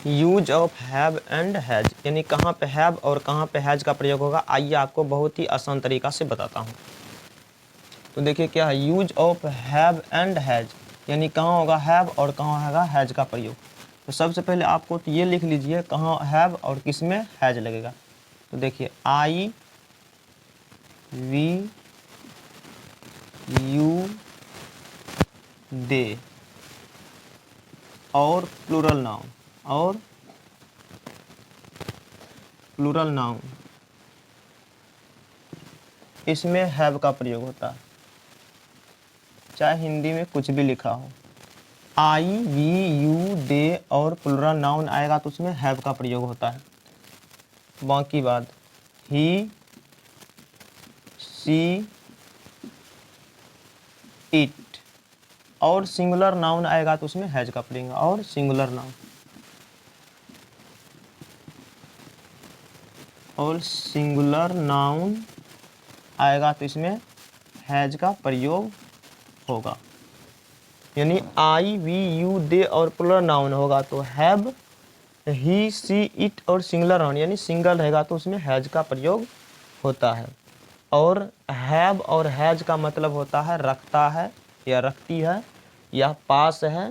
Use of have and has, यानी कहाँ पे हैव और कहाँ पे हैज का प्रयोग होगा। आइए आपको बहुत ही आसान तरीका से बताता हूँ। तो देखिए क्या है, use of have and has, यानी कहाँ होगा हैव और कहाँ होगा हैज का प्रयोग। तो सबसे पहले आपको तो ये लिख लीजिए कहाँ हैव और किस में हैज लगेगा। तो देखिए आई वी यू दे और प्लूरल नाउन इसमें हैव का प्रयोग होता है, चाहे हिंदी में कुछ भी लिखा हो। आई वी यू दे और प्लूरल नाउन आएगा तो उसमें हैव का प्रयोग होता है। बाकी बात ही सी इट और सिंगुलर नाउन आएगा तो उसमें हैज का प्रयोग होगा। और सिंगुलर नाउन आएगा तो इसमें हैज का प्रयोग होगा। यानी आई वी यू दे और प्लूरल नाउन होगा तो हैव, ही सी इट और सिंगुलर नाउन यानी सिंगल रहेगा तो उसमें हैज का प्रयोग होता है। और हैव और हैज का मतलब होता है रखता है या रखती है या पास है,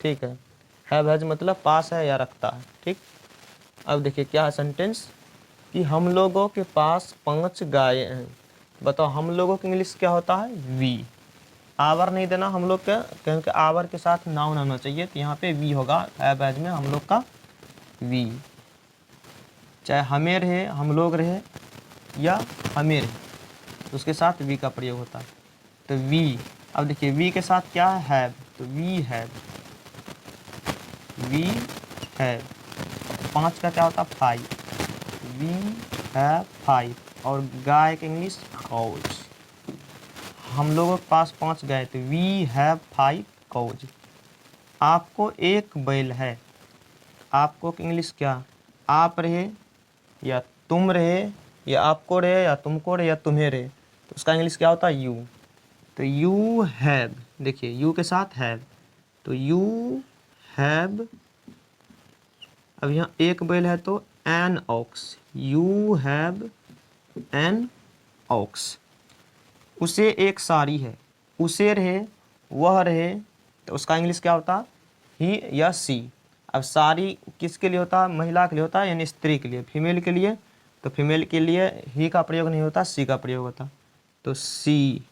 ठीक है। हैव हैज मतलब पास है या रखता है, ठीक। अब देखिए क्या है सेंटेंस कि हम लोगों के पास 5 गायें हैं। बताओ हम लोगों की इंग्लिश क्या होता है, वी। आवर नहीं देना हम लोग का, क्योंकि आवर के साथ नाउन आना चाहिए, तो यहाँ पे वी होगा हैव हैज में हम लोग का वी। चाहे हमें रहे, हम लोग रहे या हमें रहे, तो उसके साथ वी का प्रयोग होता है। तो वी, अब देखिए वी के साथ क्या है हैव, तो वी हैव 5 का क्या होता है 5, वी हैव 5। और गाय के इंग्लिश काउज, हम लोगों के पास 5 गाय, तो वी हैव 5 काउज। आपको एक बैल है, आपको की इंग्लिश क्या, आप रहे या तुम रहे या आपको रहे या तुमको रहे या तुम्हें रहे, तो उसका इंग्लिश क्या होता है यू। तो यू हैव, देखिए यू के साथ हैव, तो यू हैव, अब यहाँ एक बैल है तो an ox, you have an ox. उसे एक साड़ी है, उसे रहे वह रहे, तो उसका इंग्लिश क्या होता ही या सी। अब साड़ी किसके लिए होता है, महिला के लिए होता है यानी स्त्री के लिए। फीमेल के लिए, तो फीमेल के लिए ही का प्रयोग नहीं होता, सी का प्रयोग होता, तो सी।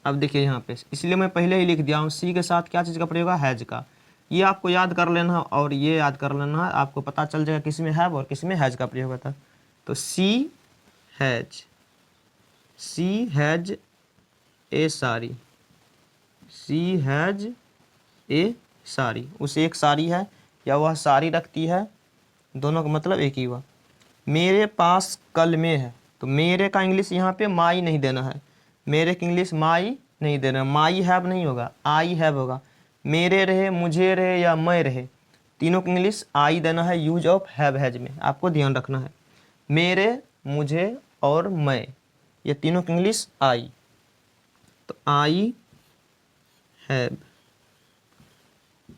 अब देखिए यहाँ पे इसलिए मैं पहले ही लिख दिया हूँ सी के साथ क्या चीज़ का प्रयोग है, हैज का। ये आपको याद कर लेना और ये याद कर लेना, आपको पता चल जाएगा किस में हैव और किस में हैज का प्रयोग होता है। तो she has a sari, she has a sari, उसे एक साड़ी है या वह साड़ी रखती है, दोनों का मतलब एक ही हुआ। मेरे पास कलमे है, तो मेरे का इंग्लिश यहाँ पे माई नहीं देना है, मेरे की इंग्लिश माई नहीं देना, माई हैव नहीं होगा, आई हैव होगा। मेरे रहे, मुझे रहे या मैं रहे, तीनों की इंग्लिश आई देना है यूज ऑफ हैव हैज में, आपको ध्यान रखना है। मेरे, मुझे और मैं, ये तीनों की इंग्लिश आई, तो आई हैव।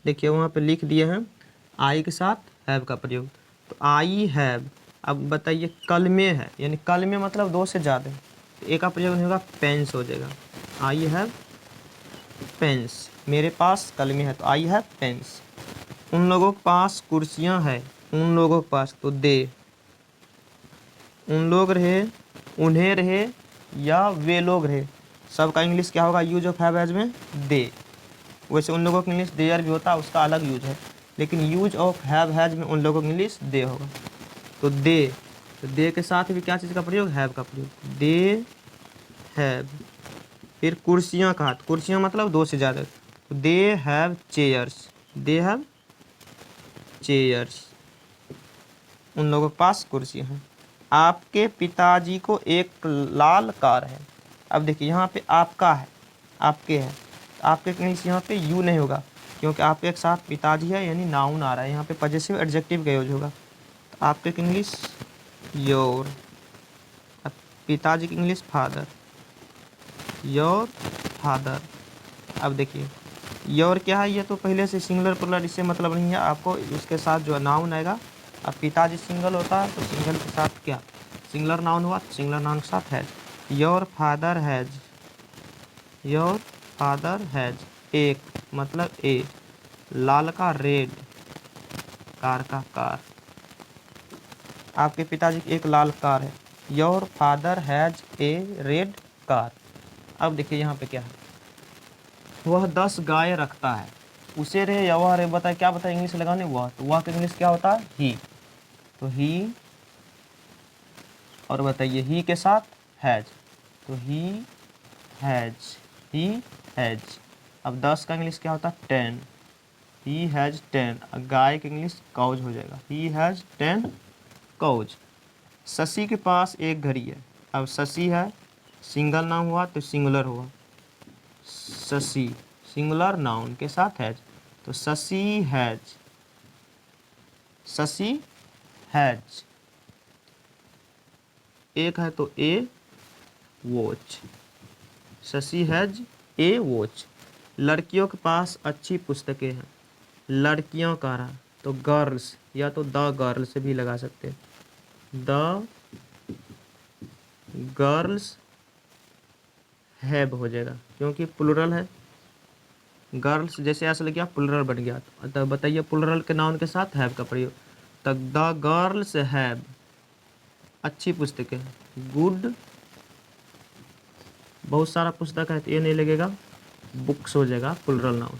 देखिए वहाँ पे लिख दिए हैं आई के साथ हैव का प्रयोग, तो आई हैव। अब बताइए कल में है, यानी कल में मतलब 2 से ज़्यादा है, तो एक का प्रयोग नहीं होगा, पेंस हो जाएगा। आई हैव पेंस, मेरे पास कल में है तो आई हैव पेंस। उन लोगों के पास कुर्सियाँ हैं, उन लोगों के पास, तो दे। उन लोग रहे, उन्हें रहे या वे लोग रहे, सबका इंग्लिश क्या होगा यूज ऑफ हैव हैज में, दे। वैसे उन लोगों का इंग्लिश देयर भी होता है, उसका अलग यूज है, लेकिन यूज ऑफ हैव हैज में उन लोगों का इंग्लिश दे होगा। तो दे, तो दे के साथ भी क्या चीज़ का प्रयोग, हैव का प्रयोग, दे हैव। फिर कुर्सियाँ का, तो कुर्सियाँ मतलब 2 से ज़्यादा, तो they have chairs, they have chairs, उन लोगों के पास कुर्सियाँ हैं। आपके पिताजी को एक लाल कार है। अब देखिए यहाँ पे आपका है, आपके है, आपके इंग्लिश यहाँ पे यू नहीं होगा, क्योंकि आपके एक साथ पिताजी है यानी नाउन आ रहा है, यहाँ पे पॉजेसिव एडजेक्टिव का यूज होगा। तो आपके इंग्लिश योर, पिताजी की इंग्लिश फादर, योर फादर। अब देखिए योर क्या है, ये तो पहले से सिंगुलर प्लुरल, इससे मतलब नहीं है। आपको इसके साथ जो नाउन आएगा, अब पिताजी सिंगल होता है तो सिंगल के साथ क्या सिंगुलर नाउन हुआ, तो सिंगुलर नाउन के साथ has. Your father has, your father has, एक मतलब ए, लाल का रेड, कार का कार, आपके पिताजी की एक लाल कार है। Your father has a red car. अब देखिए यहाँ पे क्या है, वह 10 गाय रखता है। उसे रहे या वह रहे, बताए क्या बताए इंग्लिश लगाने, वह, तो वह का इंग्लिश क्या होता है, ही। तो ही, और बताइए ही के साथ हैज, तो ही हैज, ही हैज। अब 10 का इंग्लिश क्या होता है, 10, ही हैज 10। गाय का इंग्लिश काउज हो जाएगा, ही हैज 10 काउज। शशि के पास एक घड़ी है। अब शशि है, सिंगल नाउन हुआ तो सिंगुलर हुआ, शशि सिंगुलर नाउन के साथ हैज, तो शशि हैज, शशि हैज। एक है तो a watch, Shashi has a watch. लड़कियों के पास अच्छी पुस्तकें हैं। लड़कियों का रहा तो गर्ल्स, या तो द गर्ल्स भी लगा सकते हैं, द गर्ल्स हैव हो जाएगा क्योंकि प्लुरल है। गर्ल्स जैसे ऐसा लग गया प्लुरल बन गया, तो बताइए प्लुरल के नाउन के साथ हैव का प्रयोग, तो द गर्ल्स हैव अच्छी पुस्तकें, गुड बहुत सारा पुस्तक है तो ये नहीं लगेगा, बुक्स हो जाएगा प्लुरल नाउन।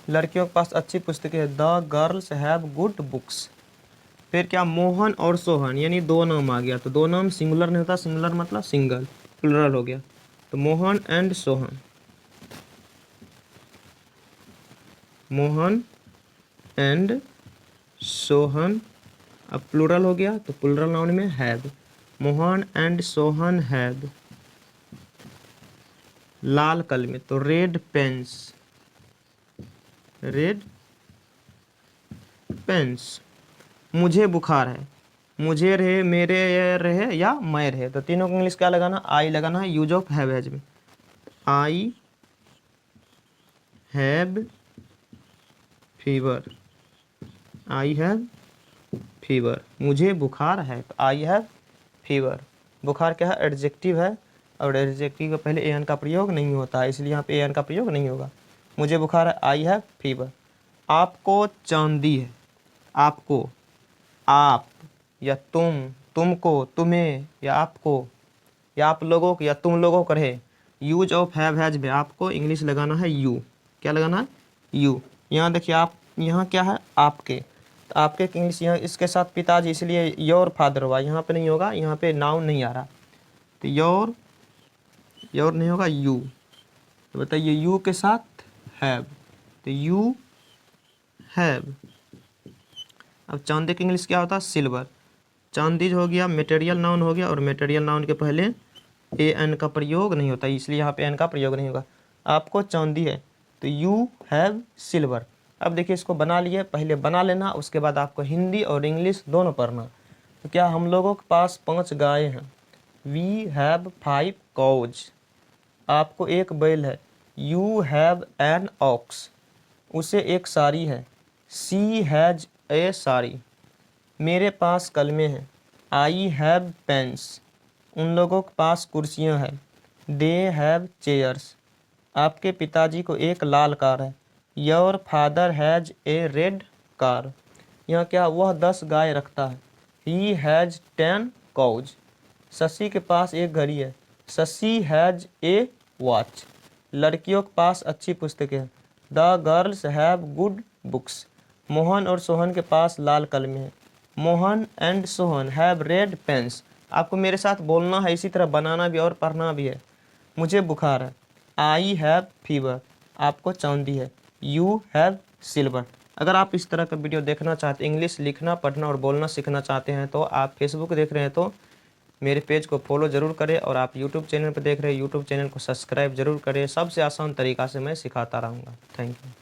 लड़कियों के पास अच्छी पुस्तकें है, the girls have good books. फिर क्या, मोहन और सोहन, यानी दो नाम आ गया, तो दो नाम सिंगुलर नहीं होता, सिंगुलर मतलब सिंगल, प्लुरल हो गया, तो मोहन एंड सोहन, मोहन एंड सोहन। अब प्लुरल हो गया तो प्लुरल नाउन में have, Mohan and Sohan have लाल कलमे, तो रेड पेन्स, रेड पेन्स। मुझे बुखार है, मुझे रहे, मेरे रहे या मैं रहे, तो तीनों को इंग्लिश क्या लगाना, आई लगाना है, यूज ऑफ हैव हैज में। I have fever, I have fever. मुझे बुखार है तो आई हैव फीवर। बुखार क्या है, एडजेक्टिव है, और एडजेक्टिव के पहले एन का प्रयोग नहीं होता है, इसलिए यहाँ पे एन का प्रयोग नहीं होगा। मुझे बुखार है, आई हैव फीवर। आपको चांदी है, आपको, आप या तुम, तुमको, तुम्हें या आपको, या आप लोगों को या तुम लोगों को रहे, यूज ऑफ हैव हैज में आपको इंग्लिश लगाना है यू, क्या लगाना है, यू। यहाँ देखिए आप, यहाँ क्या है, आपके, तो आपके इंग्लिश यहाँ इसके साथ पिताजी, इसलिए योर फादर हुआ, यहाँ पे नहीं होगा, यहाँ पे नाउन नहीं आ रहा, तो योर, योर नहीं होगा, यू। तो बताइए यू के साथ हैव, तो यू हैव। अब चांदी की इंग्लिश क्या होता है, सिल्वर। चांदी हो गया मटेरियल नाउन हो गया, और मटेरियल नाउन के पहले ए एन का प्रयोग नहीं होता, इसलिए यहाँ पे एन का प्रयोग नहीं होगा। आपको चांदी है तो यू हैव सिल्वर। अब देखिए इसको बना लिए, पहले बना लेना, उसके बाद आपको हिंदी और इंग्लिश दोनों पढ़ना। तो क्या, हम लोगों के पास 5 गायें हैं, वी हैव 5 काउज। आपको एक बैल है, यू हैव एन ऑक्स। उसे एक साड़ी है, सी हैज ए साड़ी। मेरे पास कलमे हैं, आई हैव पेन्स। उन लोगों के पास कुर्सियां हैं, दे हैव चेयर्स। आपके पिताजी को एक लाल कार है, your father has a red car. यहाँ क्या, वह 10 गाय रखता है, ही हैज 10 काउज। शशि के पास एक घड़ी है, शशि हैज ए वॉच। लड़कियों के पास अच्छी पुस्तकें हैं, the girls have good books. Mohan और सोहन के पास लाल कलमे हैं, Mohan and Sohan have red pens. आपको मेरे साथ बोलना है, इसी तरह बनाना भी और पढ़ना भी है। मुझे बुखार है, आई हैव फीवर। आपको चांदी है, यू हैव सिल्वर। अगर आप इस तरह का वीडियो देखना चाहते, इंग्लिश लिखना, पढ़ना और बोलना सीखना चाहते हैं, तो आप फेसबुक देख रहे हैं तो मेरे पेज को फॉलो ज़रूर करें, और आप यूट्यूब चैनल पर देख रहे हैं, यूट्यूब चैनल को सब्सक्राइब जरूर करें। सबसे आसान तरीका से मैं सिखाता रहूँगा। Thank you.